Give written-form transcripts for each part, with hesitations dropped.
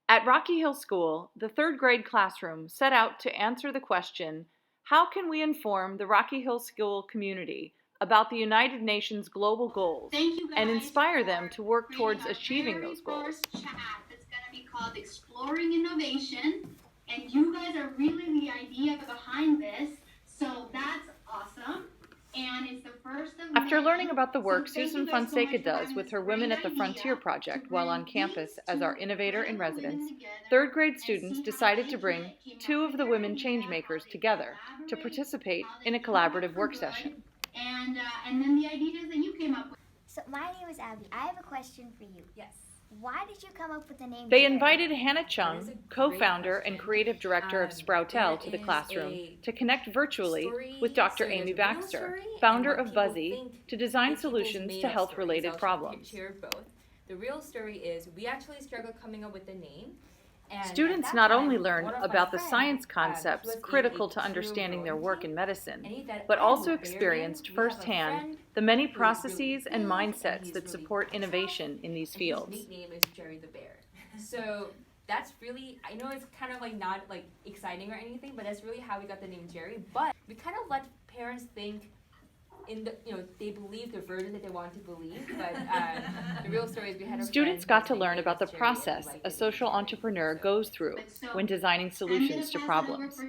At Rocky Hill School, the third grade classroom set out to answer the question, how can we inform the Rocky Hill School community about the United Nations global goals and inspire them to work towards achieving those goals? First chat that's going to be called Exploring Innovation, and you guys are really the idea behind this, so that's awesome. And it's the first of After learning many. about the work So thank Susan you guys so much Fonseca for does having with this her great Women at the idea Frontier to project while on bring campus these as two our innovator in incredible residence, women together third grade and students see how decided they to bring came up two with of the their women idea, how changemakers they together to collaborate, participate how they in a came apart collaborative for work good, session. and then the ideas that you came up with. So my name is Abby. I have a question for you. Yes. Why did you come up with the name They Jerry? invited Hannah That is Chung, a great co-founder and question. creative director of Sproutel, There to the is classroom a to connect virtually story, with Dr. so there's Amy a real Baxter, story founder and what of people Buzzy, think to design is people's solutions to made-up health-related stories. problems. I'll share both. The real story is we actually struggled coming up with the name. And Students at that not time, only learned one of my about the friends, science he concepts was in critical a to understanding their true work growing in team, medicine, and he said, but "I have also a bear experienced name. We have a firsthand friend the many who is really processes and big, mindsets he's that really support tough, innovation in these and fields." his nickname is Jerry the Bear. So that's really, I know it's kind of like not like exciting or anything, but that's really how we got the name Jerry. But we kind of let parents think in the, they believe the version that they want to believe, but the real story is we had a Students friend got whose to learn nickname about the was Jerry, and we process liked a it social Jerry. entrepreneur So goes through when designing solutions to problems.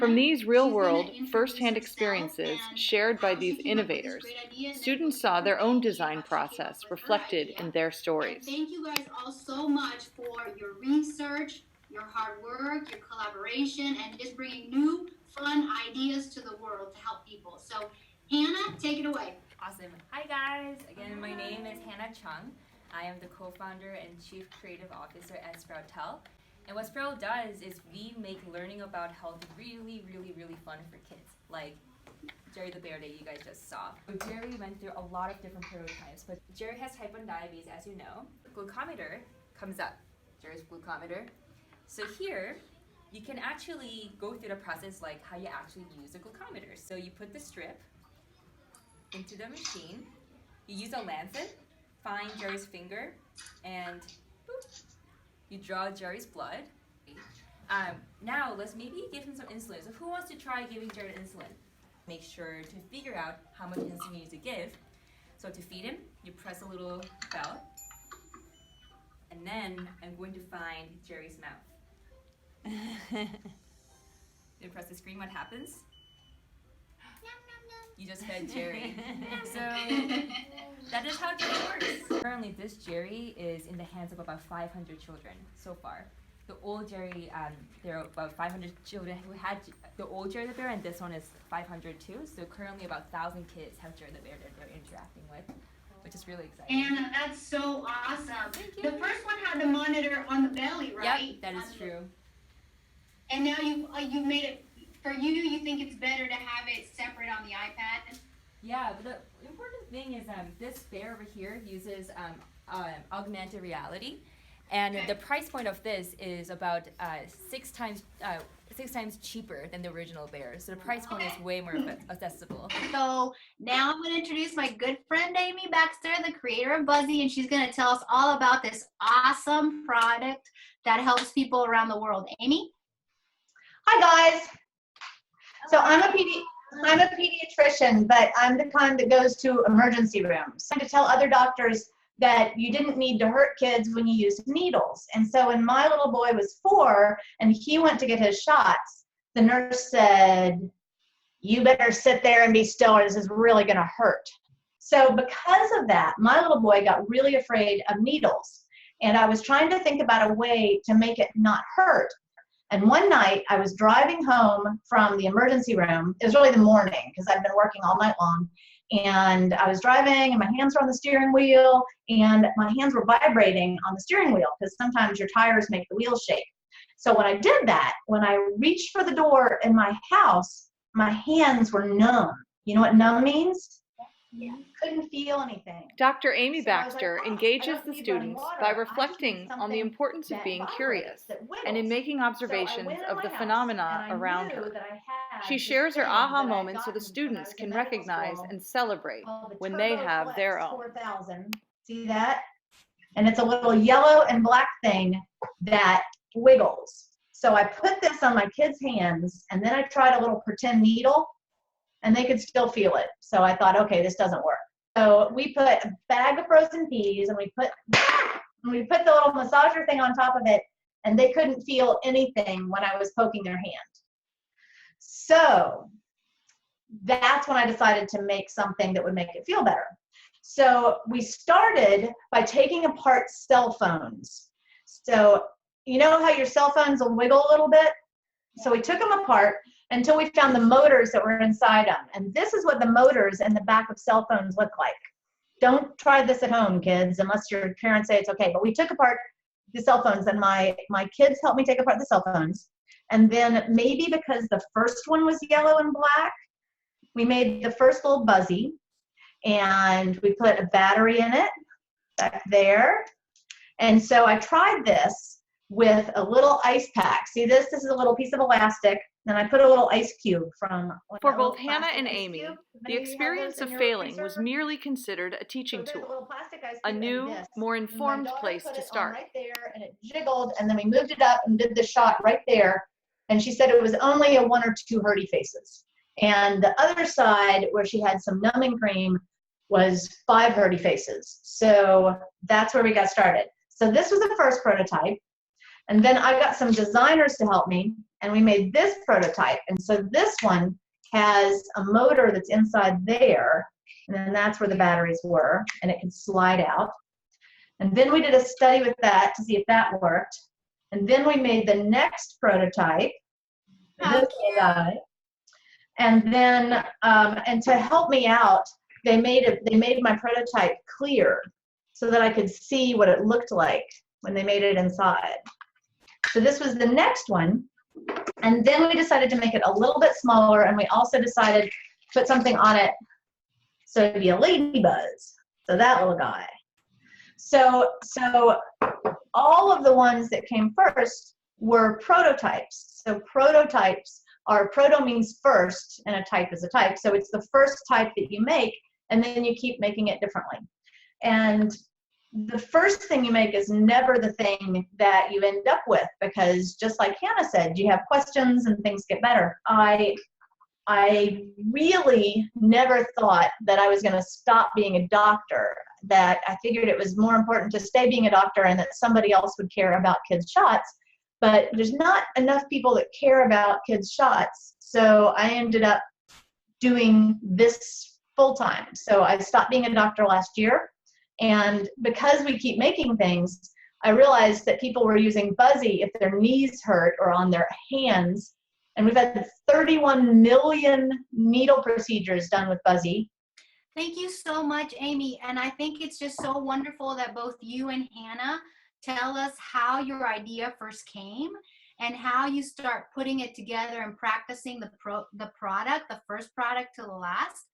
From these real-world, first-hand experiences shared by these innovators, students saw their own design process reflected in their stories. Thank you guys all so much for your research, your hard work, your collaboration, and just bringing new, fun ideas to the world to help people. So, Hannah, take it away. Awesome. Hi guys. Again, my name is Hannah Chung. I am the co-founder and chief creative officer at Sproutel. And what Sprout does is we make learning about health really, really, really fun for kids. Like Jerry the Bear that you guys just saw. Jerry went through a lot of different prototypes, but Jerry has type 1 diabetes, as you know. Glucometer comes up. Jerry's glucometer. So here, you can actually go through the process like how you actually use a glucometer. So you put the strip into the machine. You use a lancet, find Jerry's finger, and boop, you draw Jerry's blood. Now let's maybe give him some insulin. So who wants to try giving Jerry insulin? Make sure to figure out how much insulin you need to give. So to feed him, you press a little bell, and then I'm going to find Jerry's mouth. You press the screen, what happens? You just fed Jerry. So that is how Jerry works. Currently, this Jerry is in the hands of about 500 children so far. The old Jerry, there are about 500 children who had the old Jerry the Bear, and this one is 500 too. So currently about 1,000 kids have Jerry the Bear that they're interacting with, which is really exciting. Anna, that's so awesome. Thank you. The first one had the monitor on the belly, right? Yep, that is true. And now you've made it, for you, you think it's better to have it separate on the iPad? Yeah, but the important thing is this bear over here uses augmented reality, and Okay. the price point of this is about 6 times cheaper than the original bear. So the price point is way more accessible. So now I'm going to introduce my good friend Amy Baxter, the creator of Buzzy, and she's going to tell us all about this awesome product that helps people around the world. Amy? Hi guys. So I'm a pediatrician, but I'm the kind that goes to emergency rooms. I'm to tell other doctors that you didn't need to hurt kids when you used needles. And so when my little boy was 4 and he went to get his shots, the nurse said, "You better sit there and be still, or this is really going to hurt." So because of that, my little boy got really afraid of needles. And I was trying to think about a way to make it not hurt. And one night I was driving home from the emergency room. It was really the morning because I'd been working all night long. And I was driving and my hands were on the steering wheel and my hands were vibrating on the steering wheel because sometimes your tires make the wheels shake. So when I did that, when I reached for the door in my house, my hands were numb. You know what numb means? Yeah. Couldn't feel anything. Dr. Amy So I was like, Baxter "Oh, I engages don't the need running students water. by I just need reflecting on the something importance of that being vibrates, curious that and in wiggles." making So I observations went in of my the house, phenomena and I around knew her. that I had She this shares her thing aha that I had moments so the gotten when I students was in can medical recognize school and celebrate called the when they Turbo have their Flex own. 4000. See that? And it's a little yellow and black thing that wiggles. So I put this on my kids' hands, and then I tried a little pretend needle, and they could still feel it. So I thought, okay, this doesn't work. So we put a bag of frozen peas, and we put the little massager thing on top of it, and they couldn't feel anything when I was poking their hand. So that's when I decided to make something that would make it feel better. So we started by taking apart cell phones. So you know how your cell phones will wiggle a little bit? So we took them apart until we found the motors that were inside them. And this is what the motors in the back of cell phones look like. Don't try this at home, kids, unless your parents say it's okay. But we took apart the cell phones, and my kids helped me take apart the cell phones. And then maybe because the first one was yellow and black, we made the first little buzzy, and we put a battery in it back there. And so I tried this with a little ice pack. See this? This is a little piece of elastic. And I put a little ice cube from... For both Hannah and Amy, the experience of failing was merely considered a teaching tool, a new, more informed place to start. Right there, and it jiggled, and then we moved it up and did the shot right there. And she said it was only a 1 or 2 hurdy faces. And the other side, where she had some numbing cream, was 5 hurdy faces. So that's where we got started. So this was the first prototype. And then I got some designers to help me, and we made this prototype. And so this one has a motor that's inside there, and then that's where the batteries were, and it can slide out. And then we did a study with that to see if that worked. And then we made the next prototype, this little guy. And then, and to help me out, they made my prototype clear so that I could see what it looked like when they made it inside. So this was the next one. And then we decided to make it a little bit smaller, and we also decided to put something on it so it'd be a ladybuzz. So that little guy. So all of the ones that came first were prototypes. So prototypes are, proto means first, and a type is a type. So it's the first type that you make, and then you keep making it differently. And the first thing you make is never the thing that you end up with, because just like Hannah said, you have questions and things get better. I really never thought that I was going to stop being a doctor, that I figured it was more important to stay being a doctor and that somebody else would care about kids' shots. But there's not enough people that care about kids' shots. So I ended up doing this full time. So I stopped being a doctor last year. And because we keep making things, I realized that people were using Buzzy if their knees hurt or on their hands. And we've had 31 million needle procedures done with Buzzy. Thank you so much, Amy. And I think it's just so wonderful that both you and Hannah tell us how your idea first came and how you start putting it together and practicing the product, the first product to the last,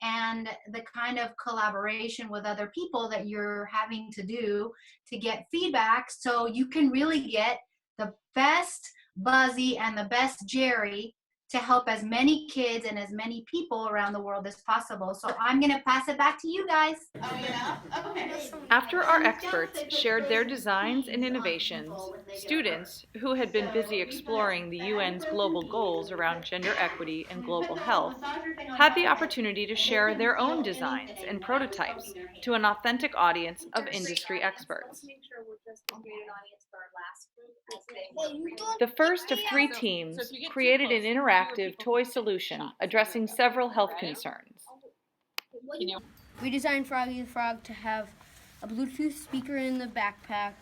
and the kind of collaboration with other people that you're having to do to get feedback so you can really get the best Buzzy and the best Jerry to help as many kids and as many people around the world as possible. So I'm going to pass it back to you guys. Oh, yeah? Okay. After our experts shared their designs and innovations, students, who had been busy exploring the UN's global goals around gender equity and global health, had the opportunity to share their own designs and prototypes to an authentic audience of industry experts. The first of 3 teams created an interactive toy solution addressing several health concerns. We designed Froggy the Frog to have a Bluetooth speaker in the backpack,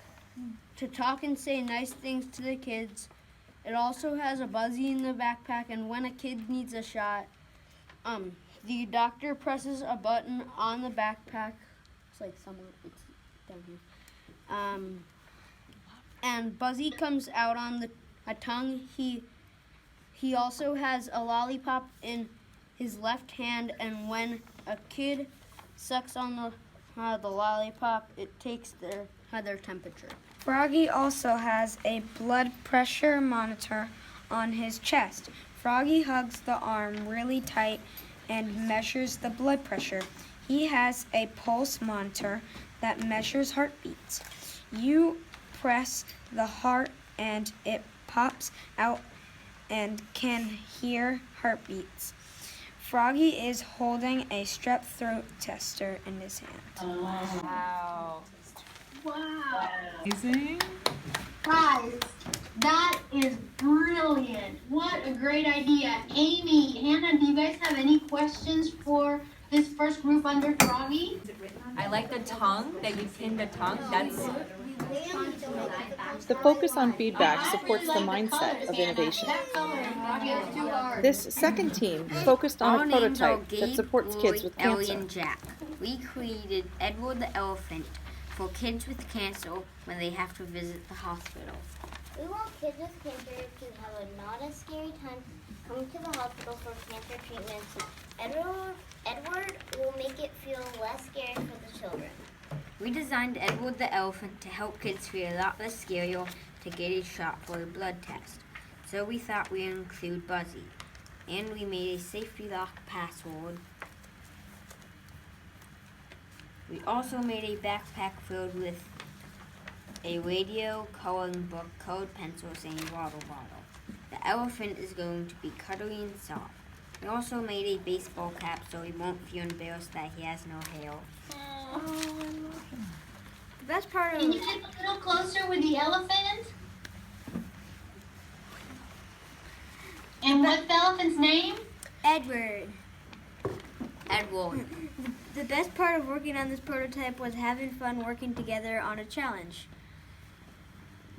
to talk and say nice things to the kids. It also has a Buzzy in the backpack, and when a kid needs a shot, the doctor presses a button on the backpack. It's like somewhere, it's down here. And Buzzy comes out on a tongue. He also has a lollipop in his left hand, and when a kid sucks on the lollipop, it takes their temperature. Froggy also has a blood pressure monitor on his chest. Froggy hugs the arm really tight and measures the blood pressure. He has a pulse monitor that measures heartbeats. press the heart and it pops out and can hear heartbeats. Froggy is holding a strep throat tester in his hand. Wow. Wow. Amazing. Guys, that is brilliant. What a great idea. Amy, Hannah, do you guys have any questions for this first group under Froggy? I like the tongue, that you pin the tongue. That's The focus on feedback supports the mindset of innovation. This second team focused on a prototype that supports kids with Ellie, cancer. and Jack. We created Edward the elephant for kids with cancer when they have to visit the hospital. We want kids with cancer to have a not as scary time coming to the hospital for cancer treatments. Edward will make it feel less scary for the children. We designed Edward the elephant to help kids feel a lot less scarier to get a shot for a blood test. So we thought we'd include Buzzy. And we made a safety lock password. We also made a backpack filled with a radio, coloring book, colored pencils, and a water bottle. The elephant is going to be cuddly and soft. We also made a baseball cap so he won't feel embarrassed that he has no hair. The best part of Can you get a little closer with the elephant? And what's the elephant's name? Edward. The best part of working on this prototype was having fun working together on a challenge.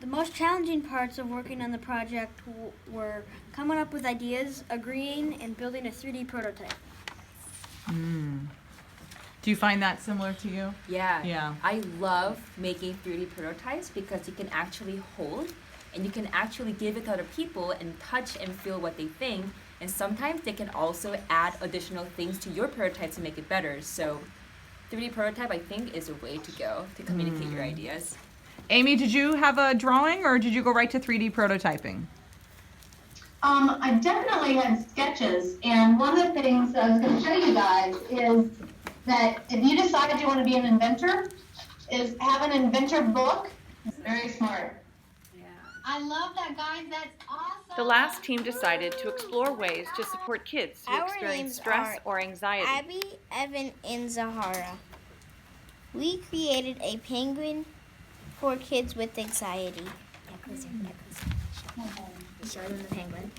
The most challenging parts of working on the project were coming up with ideas, agreeing, and building a 3D prototype. Do you find that similar to you? Yeah. Yeah. I love making 3D prototypes because you can actually hold and you can actually give it to other people and touch and feel what they think. And sometimes they can also add additional things to your prototype to make it better. So 3D prototype, I think, is a way to go to communicate your ideas. Amy, did you have a drawing or did you go right to 3D prototyping? I definitely had sketches, and one of the things I was going to show you guys is that if you decide you want to be an inventor, is have an inventor book. It's very smart. I love that, guys. That's awesome. The last team decided to explore ways to support kids who Our experience names stress are or anxiety. Abby, Evan, and Zahara. We created a penguin for kids with anxiety. Show them the penguin.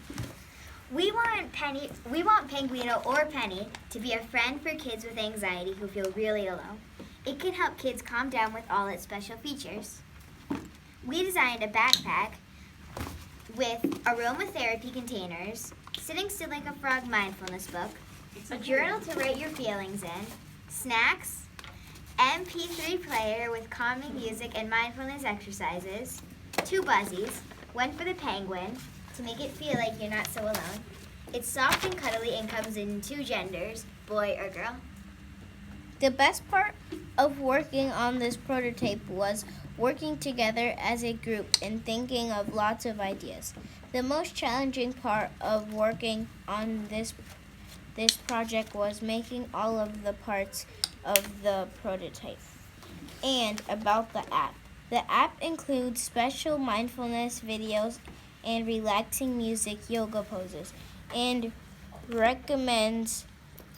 We want Penguino or Penny to be a friend for kids with anxiety who feel really alone. It can help kids calm down with all its special features. We designed a backpack with aromatherapy containers, sitting still like a frog mindfulness book, a journal to write your feelings in, snacks, MP3 player with calming music and mindfulness exercises, 2 Buzzies, one for the penguin to make it feel like you're not so alone. It's soft and cuddly and comes in 2 genders, boy or girl. The best part of working on this prototype was working together as a group and thinking of lots of ideas. The most challenging part of working on this project was making all of the parts of the prototype. And about the app. The app includes special mindfulness videos and relaxing music yoga poses and recommends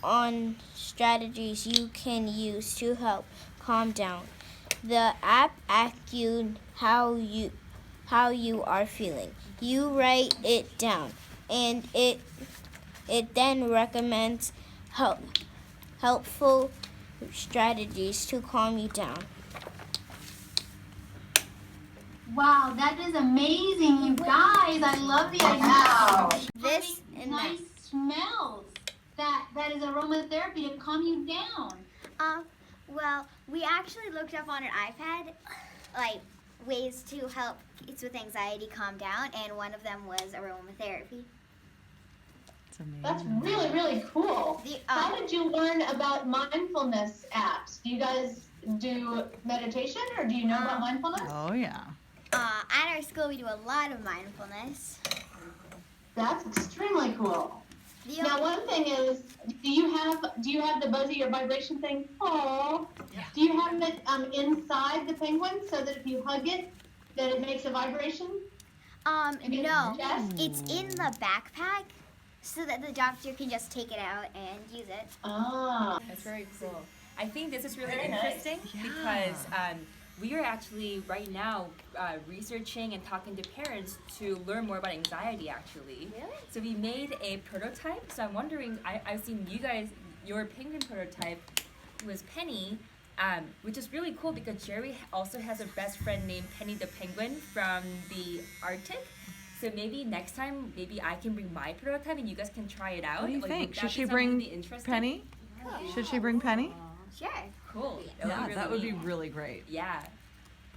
on strategies you can use to help calm down. The app asks you how you are feeling. You write it down, and it then recommends helpful strategies to calm you down. Wow, that is amazing, you guys. I love the idea. This and nice smells. That is aromatherapy to calm you down. Well, we actually looked up on an iPad, like, ways to help kids with anxiety calm down, and one of them was aromatherapy. That's really, really cool. How did you learn about mindfulness apps? Do you guys do meditation, or do you know about mindfulness? Oh, yeah. At our school, we do a lot of mindfulness. That's extremely cool. Now, one thing is, do you have the buzzy or vibration thing? Oh, yeah. Do you have it inside the penguin so that if you hug it, That it makes a vibration? No, Chest? it's in the backpack so that the doctor can just take it out and use it. Ah. That's very cool. I think this is really Very nice. interesting because we are actually right now researching and talking to parents to learn more about anxiety actually. Really? So we made a prototype. So I'm wondering, I've seen you guys, your penguin prototype was Penny, which is really cool because Jerry also has a best friend named Penny the Penguin from the Arctic. So maybe next time, maybe I can bring my prototype and you guys can try it out. What do you Like, think? would that Should be she something bring really interesting? Penny? Should she bring Penny? Sure. Cool. Yeah, that would be neat. really great. Yeah.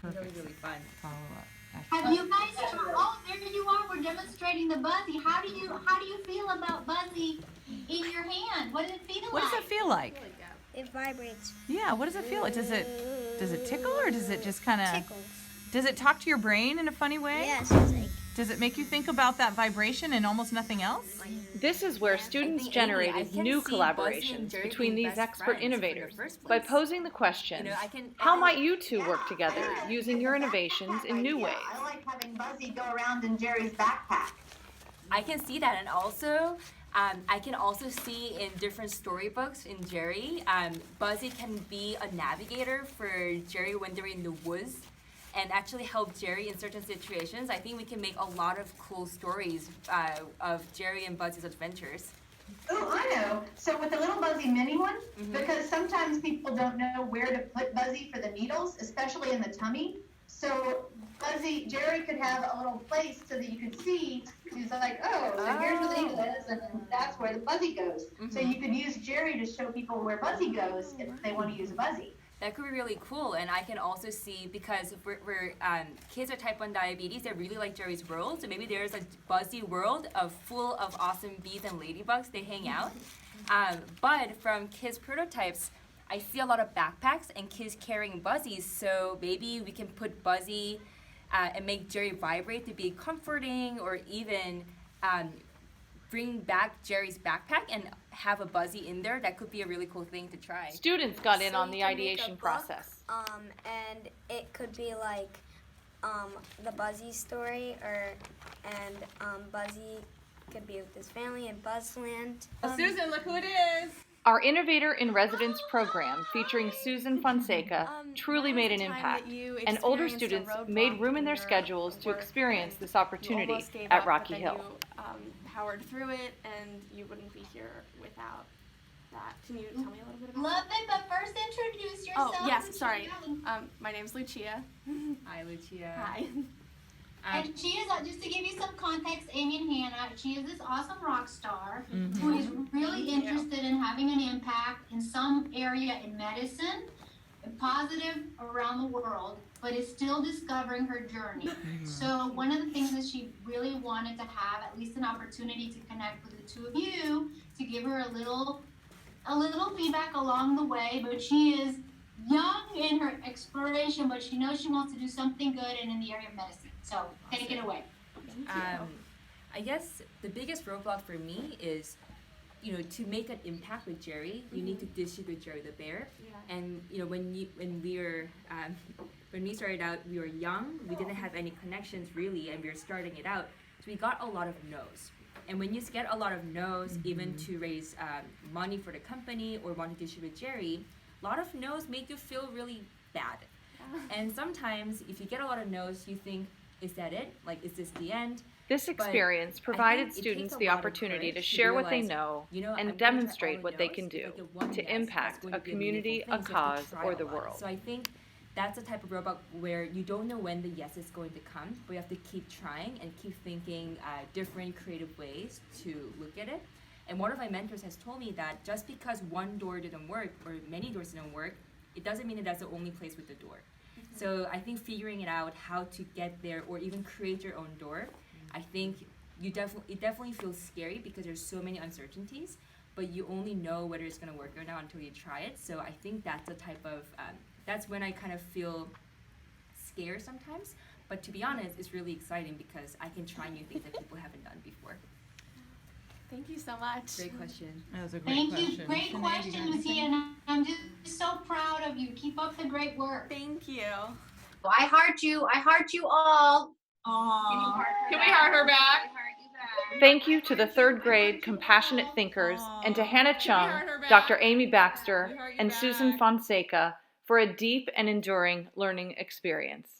Perfect. Really, really fun. Follow up. Have you guys? Oh, there you are. We're demonstrating the Buzzy. How do you feel about Buzzy in your hand? What does it feel What like? does it feel like? It vibrates. Yeah, what does it feel like? Does it tickle or does it just kind of Tickles. does it talk to your brain in a funny way? Yes, it's like Does it make you think about that vibration and almost nothing else? This is where students generated new collaborations between these expert innovators by posing the question, how might you two work together using your innovations in new ways? I like having Buzzy go around in Jerry's backpack. I can see that, and also I can also see in different storybooks in Jerry, Buzzy can be a navigator for Jerry when they're in the woods and actually help Jerry in certain situations. I think we can make a lot of cool stories of Jerry and Buzzy's adventures. Oh, I know. So with the little Buzzy mini one, because sometimes people don't know where to put Buzzy for the needles, especially in the tummy. So Jerry could have a little place so that you could see. He's like, oh, so here's where the needle is, and then that's where the Buzzy goes. So you could use Jerry to show people where Buzzy goes if they want to use a Buzzy. That could be really cool, and I can also see, because we're kids with type 1 diabetes, they really like Jerry's world, so maybe there's a Buzzy world full of awesome bees and ladybugs, they hang out. But from kids' prototypes, I see a lot of backpacks and kids carrying Buzzies, so maybe we can put Buzzy and make Jerry vibrate to be comforting, or even bring back Jerry's backpack and have a Buzzy in there. That could be a really cool thing to try. Students got in So on you the can make a ideation book, process. And it could be like the Buzzy story, and Buzzy could be with his family in Buzzland. Susan, look who it is. Our Innovator in Residence program, featuring Susan Fonseca, truly made an impact, and older students made room in their schedules to experience this opportunity at Rocky Hill. Powered through it, and you wouldn't be here without that. Can you tell me a little bit about Love it, but first introduce yourself. Oh, yes, Lucia. sorry. My name's Lucia. Hi, Lucia. Hi. And she is, just to give you some context, Amy and Hannah, she is this awesome rock star who is really interested in having an impact in some area in medicine, positive around the world, but is still discovering her journey. So one of the things that she really wanted to have, at least an opportunity to connect with the two of you, to give her a little feedback along the way, but she is young in her exploration, but she knows she wants to do something good and in the area of medicine. So take it away. I guess the biggest roadblock for me is, to make an impact with Jerry, you need to distribute Jerry the bear. Yeah. And when we started out, we were young. We didn't have any connections really, and we were starting it out. So we got a lot of no's. And when you get a lot of no's, even to raise money for the company or want to distribute Jerry, a lot of no's make you feel really bad. And sometimes, if you get a lot of no's, you think, is that it? Like, is this the end? This experience provided students the opportunity to share what they know and demonstrate what they can do to impact a community, a cause, or the world. So I think that's the type of roadblock where you don't know when the yes is going to come, but you have to keep trying and keep thinking different creative ways to look at it. And one of my mentors has told me that just because one door didn't work or many doors didn't work, it doesn't mean that that's the only place with the door. So I think figuring it out how to get there or even create your own door, I think it definitely feels scary because there's so many uncertainties, but you only know whether it's going to work or not until you try it. So I think that's the type of, that's when I kind of feel scared sometimes. But to be honest, it's really exciting because I can try new things that people haven't done before. Thank you so much. Great question. That was a great Thank question. you. Great question, Lucia, and I'm just so proud of you. Keep up the great work. Thank you. I heart you all. Aww. Can we heart her back? Thank you to the third grade compassionate thinkers and to Hannah Chung, Dr. Amy Baxter, and Susan Fonseca for a deep and enduring learning experience.